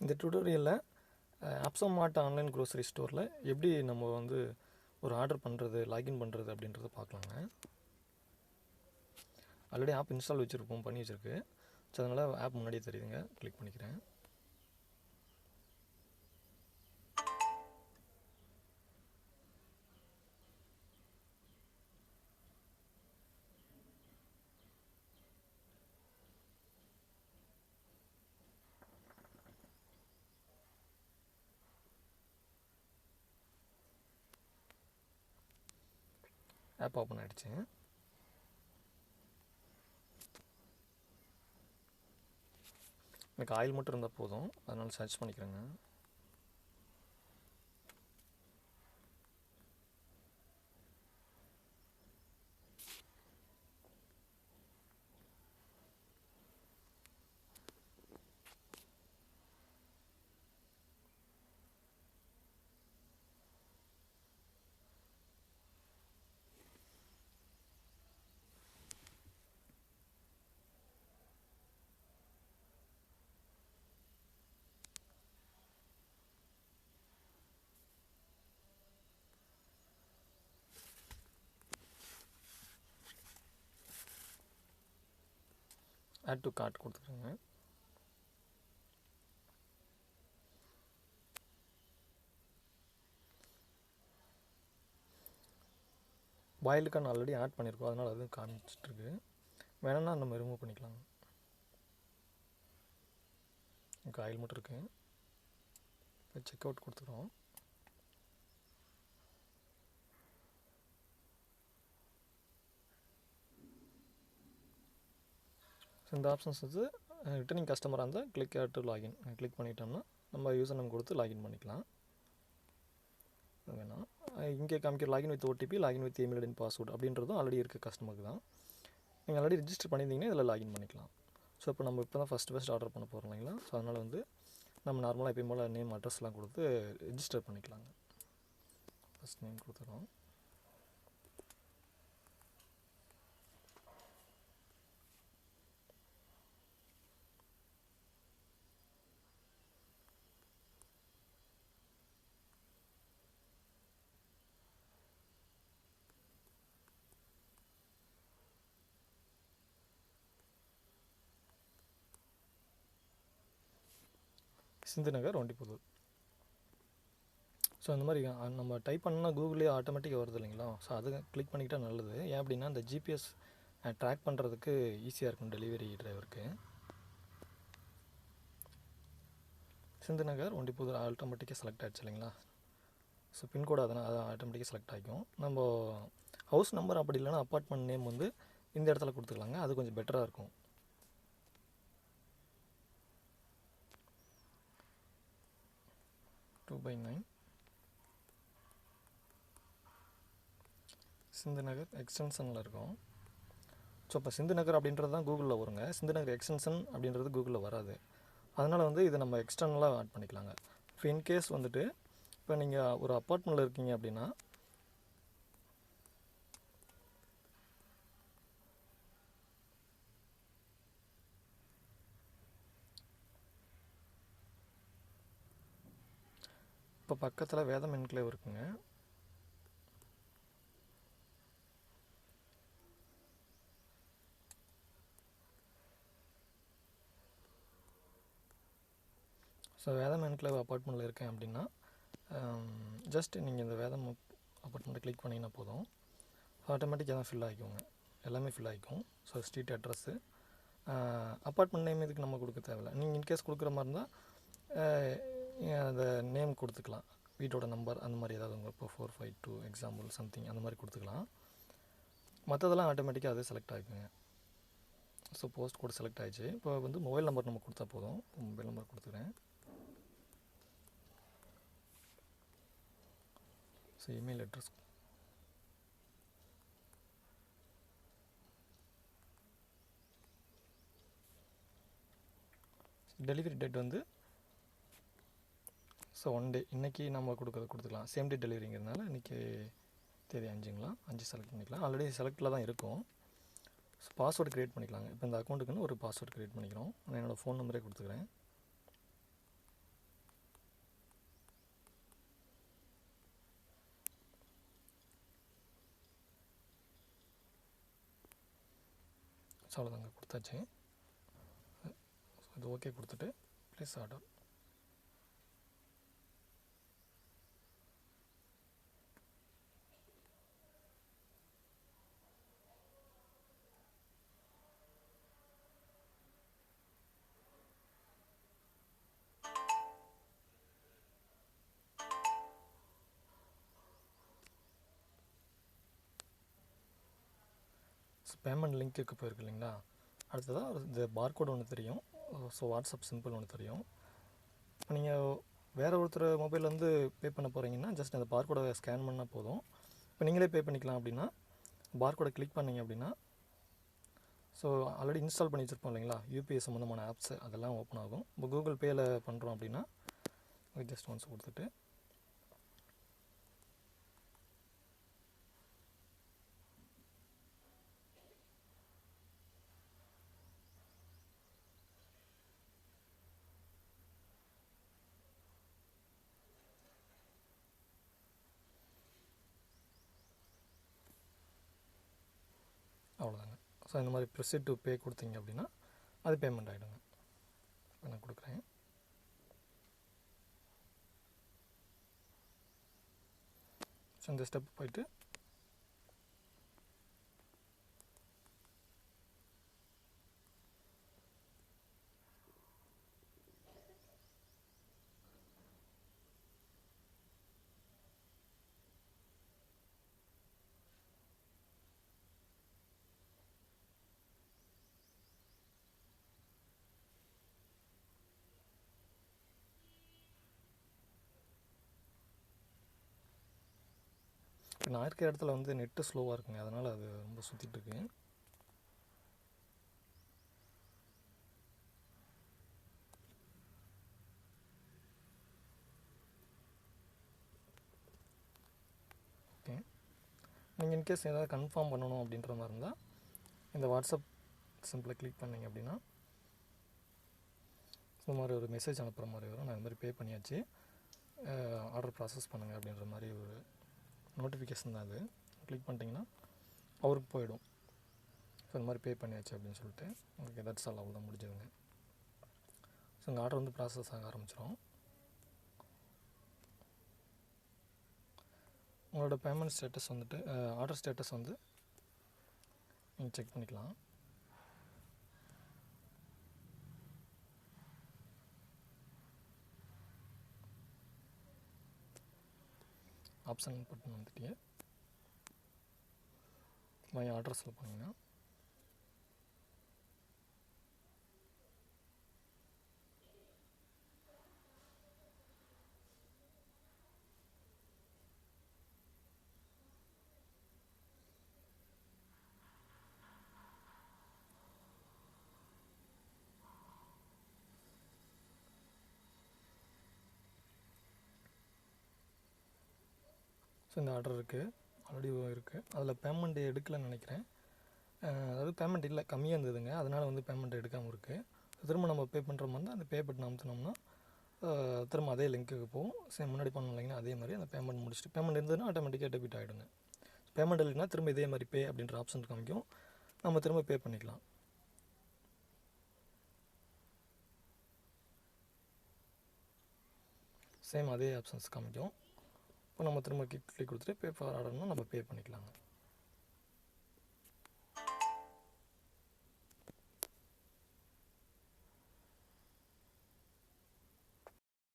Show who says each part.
Speaker 1: இந்த டியூட்டோரியலில் அப்சமார்ட் online grocery ஸ்டோரில் எப்படி நம்ம வந்து ஒரு ஆர்டர் பண்ணுறது, லாகின் பண்ணுறது அப்படின்றத பார்க்கலாங்க. ஆல்ரெடி ஆப் இன்ஸ்டால் வச்சுருப்போம், பண்ணி வச்சுருக்கு. ஸோ அதனால் ஆப் முன்னாடியே தெரியுதுங்க, கிளிக் பண்ணிக்கிறேன். ஆப் ஓப்பன் ஆகிடுச்சு. எனக்கு ஆயில் மட்டும் இருந்தால் போதும், அதனால் சர்ச் பண்ணிக்கிறேங்க. ஆட் டு கார்ட் கொடுத்துக்கிறேங்க. பாயிலுக்கான ஆல்ரெடி ஆட் பண்ணியிருக்கோம், அதனால் அதுவும் காமிச்சிட்ருக்கு. வேணும்னா நம்ம ரிமூவ் பண்ணிக்கலாம். எனக்கு ஆயில் மட்டும் இருக்குது. இப்போ செக் அவுட் கொடுத்துக்கிறோம். ஸோ இந்த ஆப்ஷன்ஸ் வந்து ரிட்டர்னிங் கஸ்டமராக இருந்தால் கிளிக் டு லாகின் கிளிக் பண்ணிட்டோம்னா நம்ம யூசர் நேம் கொடுத்து லாகின் பண்ணிக்கலாம். வேணாம், இங்கே காமிக்கிற login with OTP, login with email ID password அப்படின்றதும் ஆல்ரெடி இருக்க கஸ்டமருக்கு தான். நீங்கள் ஆல்ரெடி ரிஜிஸ்டர் பண்ணியிருந்தீங்கன்னா இதில் லாகின் பண்ணிக்கலாம். ஸோ இப்போ நம்ம இப்போ தான் ஃபஸ்ட் ஆர்டர் பண்ண போகிறோம் இல்லைங்களா. ஸோ அதனால் வந்து நம்ம நார்மலாக எப்பயும் போல் நேம் அட்ரஸ்லாம் கொடுத்து ரிஜிஸ்டர் பண்ணிக்கலாங்க. ஃபஸ்ட் நேம் கொடுத்துறோம். சிந்துநகர் ஒண்டிப்புதூர். ஸோ அந்த மாதிரி நம்ம டைப் பண்ணால் கூகுளே ஆட்டோமேட்டிக்காக வருது இல்லைங்களா. ஸோ அது கிளிக் பண்ணிக்கிட்டால் நல்லது. ஏன் அப்படின்னா இந்த ஜிபிஎஸ் ட்ராக் பண்ணுறதுக்கு ஈஸியாக இருக்கும் டெலிவரி டிரைவருக்கு. சிந்துநகர் ஒண்டிப்புதூர் ஆட்டோமேட்டிக்காக செலக்ட் ஆகிடுச்சு இல்லைங்களா. ஸோ பின்கோடு அதனால் அது ஆட்டோமேட்டிக்காக செலக்ட் ஆகிக்கும். நம்ம ஹவுஸ் நம்பர் அப்படி இல்லைன்னா அப்பார்ட்மெண்ட் நேம் வந்து இந்த இடத்துல கொடுத்துக்கலாங்க, அது கொஞ்சம் பெட்டராக இருக்கும். டூ பை 9 சிந்துநகர் எக்ஸ்டென்ஷனில் இருக்கும். ஸோ இப்போ சிந்துநகர் அப்படின்றது தான் கூகுளில் வருங்க. சிந்துநகர் எக்ஸ்டென்ஷன் அப்படின்றது கூகுளில் வராது. அதனால் வந்து இதை நம்ம எக்ஸ்டர்னலாக ஆட் பண்ணிக்கலாங்க. இப்போ இன்கேஸ் வந்துட்டு இப்போ நீங்கள் ஒரு அப்பார்ட்மெண்ட்டில் இருக்கீங்க அப்படின்னா இப்போ பக்கத்தில் வேதம் என்க்ளேவ் இருக்குங்க. ஸோ வேதம் என்க்ளேவ் அப்பார்ட்மெண்ட்டில் இருக்கேன் அப்படின்னா ஜஸ்ட் நீங்கள் இந்த வேதம் அப்பார்ட்மெண்ட்டை கிளிக் பண்ணிங்கன்னா போதும், ஆட்டோமேட்டிக்காக தான் ஃபில் ஆகிக்குங்க, எல்லாமே ஃபில் ஆகிக்கும். So street address, apartment name இதுக்கு நம்ம கொடுக்க தேவையில்லை. நீங்கள் இன்கேஸ் கொடுக்குற மாதிரி இருந்தால் அந்த நேம் கொடுத்துக்கலாம், வீட்டோட நம்பர் அந்த மாதிரி ஏதாவது உங்கள் இப்போ 452 எக்ஸாம்பிள் சம்திங் அந்த மாதிரி கொடுத்துக்கலாம். மற்றதெல்லாம் ஆட்டோமேட்டிக்காக அதே செலக்ட் ஆகிக்குங்க. ஸோ போஸ்ட் கோட் செலக்ட் ஆகிடுச்சு. இப்போ வந்து மொபைல் நம்பர் நம்ம கொடுத்தா போதும். மொபைல் நம்பர் கொடுத்துக்கிறேன். So email address, delivery date வந்து ஸோ 1 டே, இன்றைக்கி நம்ம கொடுத்துக்கலாம். சேம் டே டெலிவரிங்கிறதுனால இன்றைக்கி தேதி 5ங்களா, 5 செலக்ட் பண்ணிக்கலாம். ஆல்ரெடி செலக்டில் தான் இருக்கும். ஸோ பாஸ்வேர்டு க்ரியேட் பண்ணிக்கலாங்க. இப்போ இந்த அக்கௌண்ட்டுக்குன்னு ஒரு பாஸ்வேர்டு க்ரியேட் பண்ணிக்கிறோம். நான் என்னோடய ஃபோன் நம்பரே கொடுத்துக்கிறேன். ஸோ அவ்வளோதாங்க, கொடுத்தாச்சு. இது ஓகே கொடுத்துட்டு ப்ளீஸ் ஆர்டர். பேமெண்ட் லிங்க்குக்கு போயிருக்கு இல்லைங்களா, அடுத்ததாக இந்த பார்கோடு ஒன்று தெரியும். ஸோ வாட்ஸ்அப் சிம்பிள் ஒன்று தெரியும். இப்போ நீங்கள் வேறு ஒருத்தர் மொபைல்லேருந்து பே பண்ண போகிறீங்கன்னா ஜஸ்ட் அந்த பார்கோடை ஸ்கேன் பண்ணால் போதும். இப்போ நீங்களே பே பண்ணிக்கலாம் அப்படின்னா பார்கோடை கிளிக் பண்ணிங்க அப்படின்னா, ஸோ ஆல்ரெடி இன்ஸ்டால் பண்ணி வச்சுருப்போம் இல்லைங்களா யூபிஐ சம்மந்தமான ஆப்ஸு, அதெல்லாம் ஓப்பன் ஆகும். இப்போ கூகுள் பேயில் பண்ணுறோம் அப்படின்னா ஜஸ்ட் ஒன்ஸ் கொடுத்துட்டு அவ்வளோதாங்க. ஸோ இந்த மாதிரி ப்ரொசீட் டு பே கொடுத்தீங்க அப்படின்னா அது பேமெண்ட் ஆகிடுங்க. இப்போ நான் கொடுக்குறேன். ஸோ இந்த ஸ்டெப் போயிட்டு இப்போ நான் இருக்கிற இடத்துல வந்து நெட்டு ஸ்லோவாக இருக்குங்க, அதனால் அது ரொம்ப சுற்றிட்டுருக்கு. ஓகே, நீங்கள் இன்கேஸ் ஏதாவது கன்ஃபார்ம் பண்ணணும் அப்படின்ற மாதிரி இருந்தால் இந்த வாட்ஸ்அப் சிம்பிளை கிளிக் பண்ணிங்க அப்படின்னா இந்த மாதிரி ஒரு மெசேஜ் அனுப்புகிற மாதிரி வரும். நான் இந்த மாதிரி பே பண்ணியாச்சு, ஆர்டர் ப்ராசஸ் பண்ணுங்கள் அப்படின்ற மாதிரி ஒரு நோட்டிஃபிகேஷன் தான் அது. கிளிக் பண்ணிட்டீங்கன்னா அவருக்கு போயிடும். ஸோ இந்த மாதிரி பே பண்ணியாச்சு அப்படின்னு சொல்லிட்டு ஓகே தட்ஸ் ஆல், அவ்வளோதான், முடிஞ்சதுங்க. ஸோ உங்கள் ஆர்டர் வந்து ப்ராசஸ் ஆக ஆரம்பிச்சிடும். உங்களோட பேமெண்ட் ஸ்டேட்டஸ் வந்துட்டு ஆர்டர் ஸ்டேட்டஸ் வந்து நீங்கள் செக் பண்ணிக்கலாம். ஆப்ஷன் பட்டன் வந்துட்டு மை ஆர்டர்ஸில் போனீங்கன்னா ஸோ இந்த ஆர்டர் இருக்குது, ஆல்ரெடி இருக்குது. அதில் பேமெண்ட் எடுக்கலைன்னு நினைக்கிறேன். அதாவது பேமெண்ட் இல்லை, கம்மியாக இருந்ததுங்க, அதனால் வந்து பேமெண்ட் எடுக்காமல் இருக்குது. திரும்ப நம்ம பே பண்ணுற மாதிரி இருந்தால் அந்த பே பட்டன் அமுத்தினோம்னா திரும்ப அதே லிங்க்குக்கு போகும். சரி, முன்னாடி பண்ணோம் இல்லைங்கன்னா அதே மாதிரி அந்த பேமெண்ட் முடிச்சுட்டு, பேமெண்ட் இருந்ததுன்னா ஆட்டோமேட்டிக்காக டெபிட் ஆகிடுங்க. பேமெண்ட் இல்லைன்னா திரும்ப இதே மாதிரி பே அப்படின்ற ஆப்ஷன் காமிக்கும், நம்ம திரும்ப பே பண்ணிக்கலாம். சேம் அதே ஆப்ஷன்ஸ் காமிக்கும். இப்போ நம்ம திரும்ப கிளிக் கொடுத்துட்டு பே ஃபார் ஆர்டர்னா நம்ம பே பண்ணிக்கலாம்.